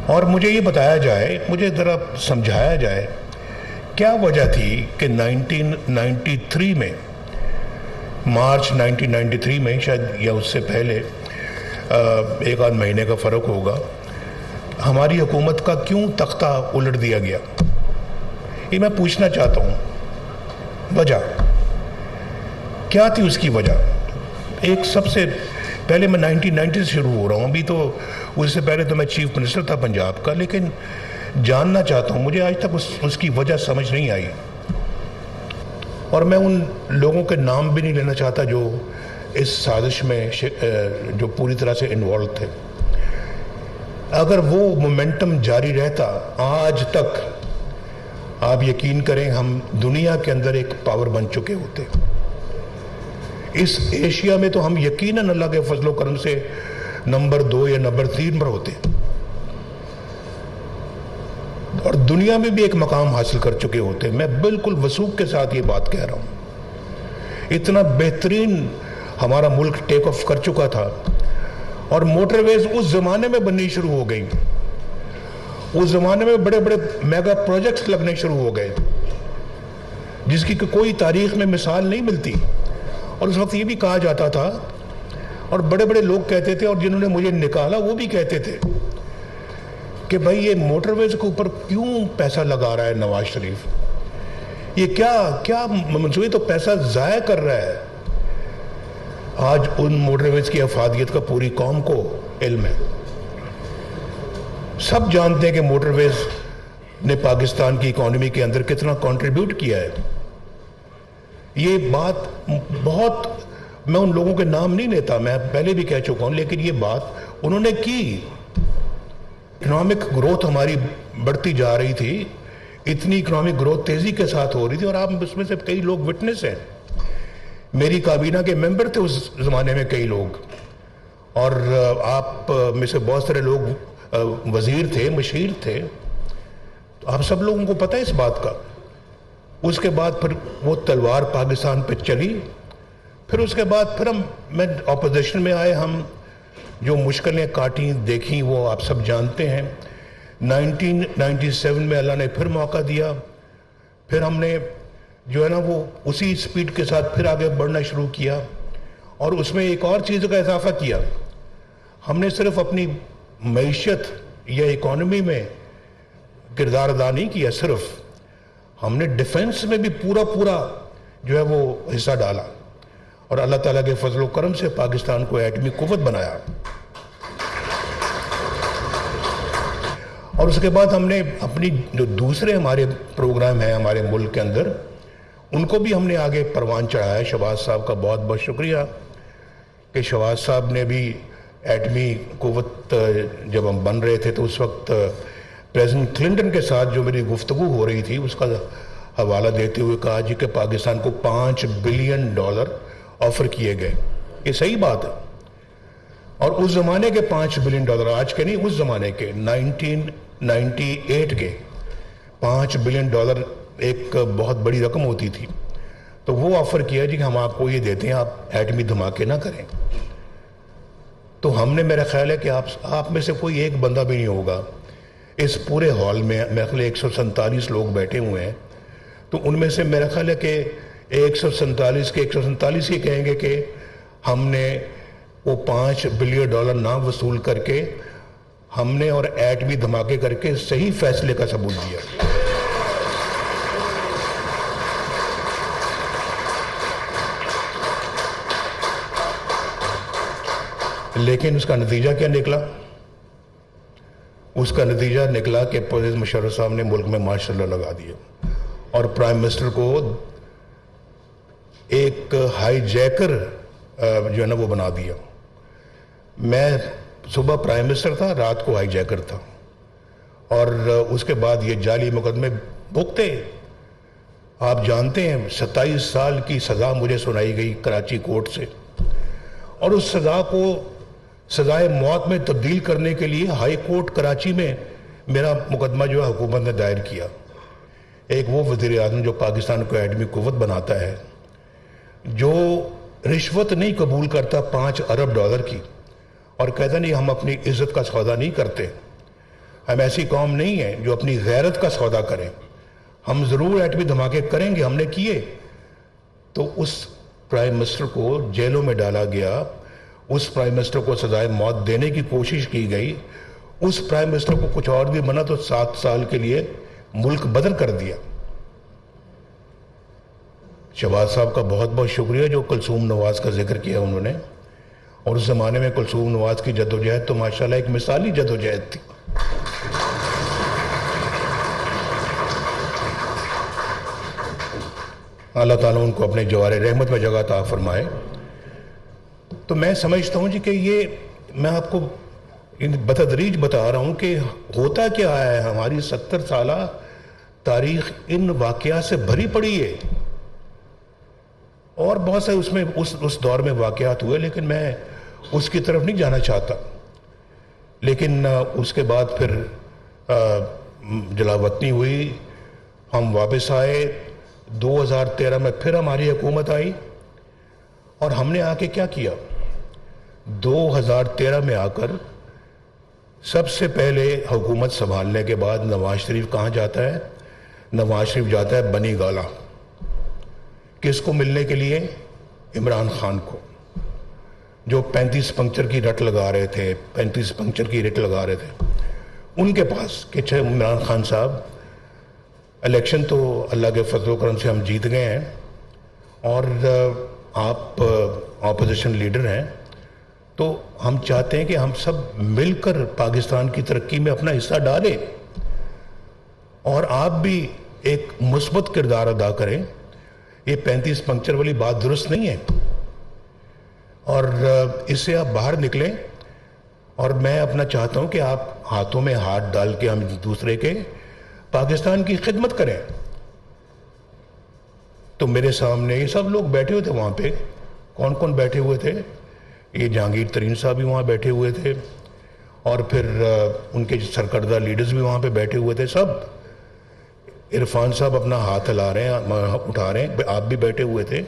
اور مجھے یہ بتایا جائے، مجھے ذرا سمجھایا جائے کیا وجہ تھی کہ 1993 میں، مارچ 1993 میں شاید یا اس سے پہلے ایک آدھ مہینے کا فرق ہوگا، ہماری حکومت کا کیوں تختہ الٹ دیا گیا؟ یہ میں پوچھنا چاہتا ہوں، وجہ کیا تھی؟ اس کی وجہ ایک سب سے پہلے، میں 1990 سے شروع ہو رہا ہوں، ابھی تو اس سے پہلے تو میں چیف منسٹر تھا پنجاب کا، لیکن جاننا چاہتا ہوں، مجھے آج تک اس کی وجہ سمجھ نہیں آئی، اور میں ان لوگوں کے نام بھی نہیں لینا چاہتا جو اس سازش میں جو پوری طرح سے انوالو تھے۔ اگر وہ مومنٹم جاری رہتا، آج تک آپ یقین کریں ہم دنیا کے اندر ایک پاور بن چکے ہوتے۔ اس ایشیا میں تو ہم یقیناً اللہ کے فضل و کرم سے نمبر 2 یا نمبر 3 پر ہوتے، اور دنیا میں بھی ایک مقام حاصل کر چکے ہوتے۔ میں بالکل وثوق کے ساتھ یہ بات کہہ رہا ہوں، اتنا بہترین ہمارا ملک ٹیک آف کر چکا تھا، اور موٹر ویز اس زمانے میں بننی شروع ہو گئی، اس زمانے میں بڑے بڑے میگا پروجیکٹس لگنے شروع ہو گئے جس کی کوئی تاریخ میں مثال نہیں ملتی۔ اور اس وقت یہ بھی کہا جاتا تھا، اور بڑے بڑے لوگ کہتے تھے، اور جنہوں نے مجھے نکالا وہ بھی کہتے تھے کہ بھائی یہ موٹر ویز کے اوپر کیوں پیسہ لگا رہا ہے نواز شریف، یہ کیا منصوبے، تو پیسہ ضائع کر رہا ہے۔ آج ان موٹر ویز کی افادیت کا پوری قوم کو علم ہے، سب جانتے ہیں کہ موٹر ویز نے پاکستان کی اکانومی کے اندر کتنا کنٹریبیوٹ کیا ہے۔ یہ بات بہت، میں ان لوگوں کے نام نہیں لیتا، میں پہلے بھی کہہ چکا ہوں، لیکن یہ بات انہوں نے کی۔ اکنامک گروتھ ہماری بڑھتی جا رہی تھی، اتنی اکنامک گروتھ تیزی کے ساتھ ہو رہی تھی، اور آپ اس میں سے کئی لوگ وٹنس ہیں، میری کابینہ کے ممبر تھے اس زمانے میں کئی لوگ، اور آپ میں سے بہت سارے لوگ وزیر تھے، مشیر تھے، تو آپ سب لوگوں کو پتہ ہے اس بات کا۔ اس کے بعد پھر وہ تلوار پاکستان پہ چلی، پھر اس کے بعد پھر میں اپوزیشن میں آئے، ہم جو مشکلیں کاٹیں دیکھیں وہ آپ سب جانتے ہیں۔ 1997 میں اللہ نے پھر موقع دیا، پھر ہم نے جو ہے نا وہ اسی سپیڈ کے ساتھ پھر آگے بڑھنا شروع کیا، اور اس میں ایک اور چیز کا اضافہ کیا۔ ہم نے صرف اپنی معیشت یا اکانومی میں کردار ادا نہیں کیا، صرف ہم نے ڈیفنس میں بھی پورا جو ہے وہ حصہ ڈالا، اور اللہ تعالیٰ کے فضل و کرم سے پاکستان کو ایٹمی قوت بنایا۔ اور اس کے بعد ہم نے اپنی جو دوسرے ہمارے پروگرام ہیں ہمارے ملک کے اندر، ان کو بھی ہم نے آگے پروان چڑھایا۔ شہباز صاحب کا بہت بہت شکریہ کہ شہباز صاحب نے بھی ایٹمی قوت، جب ہم بن رہے تھے تو اس وقت پریزیڈنٹ کلنٹن کے ساتھ جو میری گفتگو ہو رہی تھی اس کا حوالہ دیتے ہوئے کہا جی کہ پاکستان کو $5 بلین آفر کیے گئے۔ یہ صحیح بات ہے، اور اس زمانے کے $5 بلین، آج کے نہیں، اس زمانے کے 1998 کے $5 بلین ایک بہت بڑی رقم ہوتی تھی، تو وہ آفر کیا جی کہ ہم آپ کو یہ دیتے ہیں، آپ ایٹمی دھماکے نہ کریں۔ تو ہم نے، میرا خیال ہے کہ آپ میں سے کوئی ایک بندہ بھی نہیں ہوگا اس پورے ہال میں، میرے خیال 147 لوگ بیٹھے ہوئے ہیں، تو ان میں سے میرا خیال ہے کہ 147 کے 147 ہی کہیں گے کہ ہم نے وہ $5 بلین نہ وصول کر کے ہم نے اور ایٹمی دھماکے کر کے صحیح فیصلے کا ثبوت دیا۔ لیکن اس کا نتیجہ کیا نکلا؟ اس کا نتیجہ نکلا کہ پرویز مشرف صاحب نے ملک میں ماشاء اللہ لگا دیا، اور پرائم منسٹر کو ایک ہائی جیکر جو ہے نا وہ بنا دیا۔ میں صبح پرائم منسٹر تھا، رات کو ہائی جیکر تھا، اور اس کے بعد یہ جعلی مقدمے بھگتے۔ آپ جانتے ہیں 27 سال کی سزا مجھے سنائی گئی کراچی کورٹ سے، اور اس سزا کو سزائے موت میں تبدیل کرنے کے لیے ہائی کورٹ کراچی میں میرا مقدمہ جو ہے حکومت نے دائر کیا۔ ایک وہ وزیر اعظم جو پاکستان کو ایٹمی قوت بناتا ہے، جو رشوت نہیں قبول کرتا $5 ارب کی، اور کہتا نہیں ہم اپنی عزت کا سودا نہیں کرتے، ہم ایسی قوم نہیں ہیں جو اپنی غیرت کا سودا کریں. ہم ضرور ایٹمی دھماکے کریں گے, ہم نے کیے. تو اس پرائم منسٹر کو جیلوں میں ڈالا گیا, اس پرائم منسٹر کو سزائے موت دینے کی کوشش کی گئی, اس پرائم منسٹر کو کچھ اور بھی بنا تو 7 سال کے لیے ملک بدر کر دیا. شہباز صاحب کا بہت بہت شکریہ جو کلثوم نواز کا ذکر کیا انہوں نے, اور اس زمانے میں کلثوم نواز کی جدوجہد تو ماشاءاللہ ایک مثالی جدوجہد تھی. اللہ تعالیٰ ان کو اپنے جوار رحمت میں جگہ عطا فرمائے. تو میں سمجھتا ہوں جی کہ یہ میں آپ کو بتدریج بتا رہا ہوں کہ ہوتا کیا ہے. ہماری 70 سالہ تاریخ ان واقعات سے بھری پڑی ہے, اور بہت سے اس میں اس دور میں واقعات ہوئے, لیکن میں اس کی طرف نہیں جانا چاہتا. لیکن اس کے بعد پھر جلاوطنی ہوئی, ہم واپس آئے. 2013 میں پھر ہماری حکومت آئی, اور ہم نے آ کے کیا کیا. 2013 میں آ کر سب سے پہلے حکومت سنبھالنے کے بعد نواز شریف کہاں جاتا ہے؟ نواز شریف جاتا ہے بنی گالہ. کس کو ملنے کے لیے؟ عمران خان کو, جو 35 پنکچر کی رٹ لگا رہے تھے, 35 پنکچر کی رٹ لگا رہے تھے ان کے پاس کہ عمران خان صاحب الیکشن تو اللہ کے فضل و کرم سے ہم جیت گئے ہیں, اور آپ اپوزیشن لیڈر ہیں, تو ہم چاہتے ہیں کہ ہم سب مل کر پاکستان کی ترقی میں اپنا حصہ ڈالیں, اور آپ بھی ایک مثبت کردار ادا کریں. یہ 35 پنکچر والی بات درست نہیں ہے, اور اس سے آپ باہر نکلیں. اور میں اپنا چاہتا ہوں کہ آپ ہاتھوں میں ہاتھ ڈال کے ہم دوسرے کے پاکستان کی خدمت کریں. تو میرے سامنے یہ سب لوگ بیٹھے ہوئے تھے وہاں پہ. کون کون بیٹھے ہوئے تھے؟ یہ جہانگیر ترین صاحب بھی وہاں بیٹھے ہوئے تھے, اور پھر ان کے سرکردہ لیڈرز بھی وہاں پہ بیٹھے ہوئے تھے. سب عرفان صاحب اپنا ہاتھ ہلا رہے ہیں, اٹھا رہے ہیں, آپ بھی بیٹھے ہوئے تھے.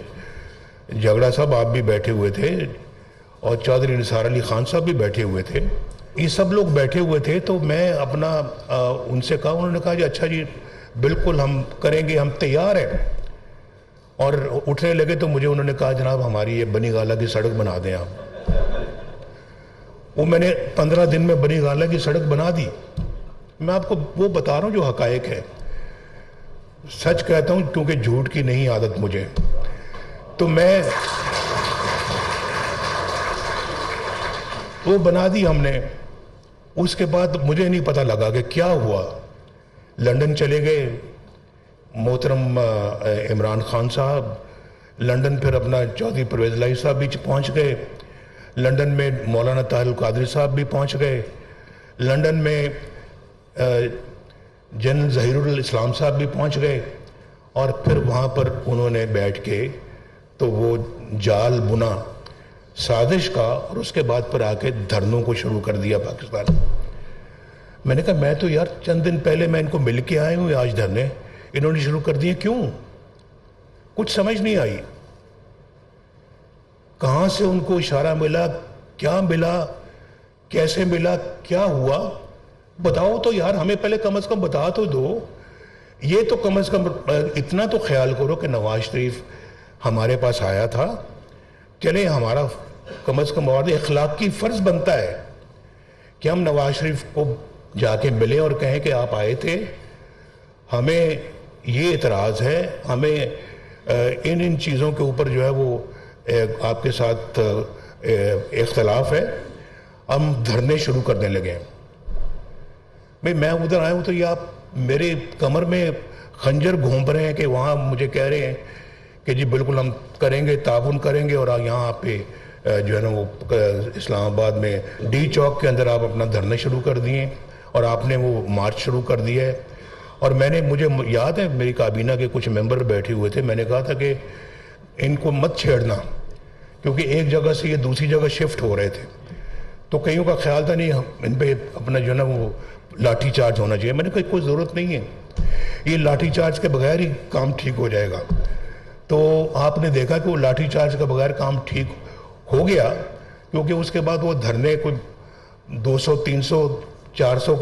جھگڑا صاحب آپ بھی بیٹھے ہوئے تھے, اور چودھری نثار علی خان صاحب بھی بیٹھے ہوئے تھے. یہ سب لوگ بیٹھے ہوئے تھے. تو میں اپنا ان سے کہا, انہوں نے کہا جی اچھا جی بالکل ہم کریں گے, ہم تیار ہیں. اور اٹھنے لگے تو مجھے انہوں نے کہا جناب ہماری یہ بنی گالہ کی سڑک بنا دیں آپ. وہ میں نے 15 دن میں بنی گالہ کی سڑک بنا دی. میں آپ کو وہ بتا رہا ہوں جو حقائق ہے, سچ کہتا ہوں کیونکہ جھوٹ کی نہیں عادت مجھے. تو میں وہ بنا دی ہم نے. اس کے بعد مجھے نہیں پتہ لگا کہ کیا ہوا. لندن چلے گئے محترم عمران خان صاحب, لندن پھر اپنا چودھری پرویز الہی صاحب بھی پہنچ گئے, لندن میں مولانا طاہر القادری صاحب بھی پہنچ گئے, لندن میں جنرل ظہیر الاسلام صاحب بھی پہنچ گئے. اور پھر وہاں پر انہوں نے بیٹھ کے تو وہ جال بنا سازش کا, اور اس کے بعد پر آ کے دھرنوں کو شروع کر دیا پاکستان. میں نے کہا میں تو یار چند دن پہلے میں ان کو مل کے آئے ہوں, آج دھرنے انہوں نے شروع کر دیے, کیوں؟ کچھ سمجھ نہیں آئی. کہاں سے ان کو اشارہ ملا, کیا ملا, کیسے ملا, کیا ہوا؟ بتاؤ تو یار, ہمیں پہلے کم از کم بتا تو دو. یہ تو کم از کم اتنا تو خیال کرو کہ نواز شریف ہمارے پاس آیا تھا. چلے ہمارا کم از کم اور اخلاقی فرض بنتا ہے کہ ہم نواز شریف کو جا کے ملیں اور کہیں کہ آپ آئے تھے, ہمیں یہ اعتراض ہے, ہمیں ان چیزوں کے اوپر جو ہے وہ آپ کے ساتھ اختلاف ہے, ہم دھرنے شروع کرنے لگے. بھئی میں ادھر آیا ہوں تو یہ آپ میرے کمر میں خنجر گھونپ رہے ہیں کہ وہاں مجھے کہہ رہے ہیں کہ جی بالکل ہم کریں گے, تعاون کریں گے, اور یہاں پہ جو ہے نا وہ اسلام آباد میں ڈی چوک کے اندر آپ اپنا دھرنے شروع کر دیے, اور آپ نے وہ مارچ شروع کر دیا ہے. اور مجھے یاد ہے میری کابینہ کے کچھ ممبر بیٹھے ہوئے تھے, میں نے کہا تھا کہ ان کو مت چھیڑنا, کیونکہ ایک جگہ سے یہ دوسری جگہ شفٹ ہو رہے تھے. تو کئیوں کا خیال تھا نہیں ان پہ اپنا جو ہے نا وہ لاٹھی چارج ہونا چاہیے. میں نے کہا کوئی ضرورت نہیں ہے, یہ لاٹھی چارج کے بغیر ہی کام ٹھیک ہو جائے گا. تو آپ نے دیکھا کہ وہ لاٹھی چارج کے بغیر کام ٹھیک ہو گیا, کیونکہ اس کے بعد وہ دھرنے کوئی 200 300 400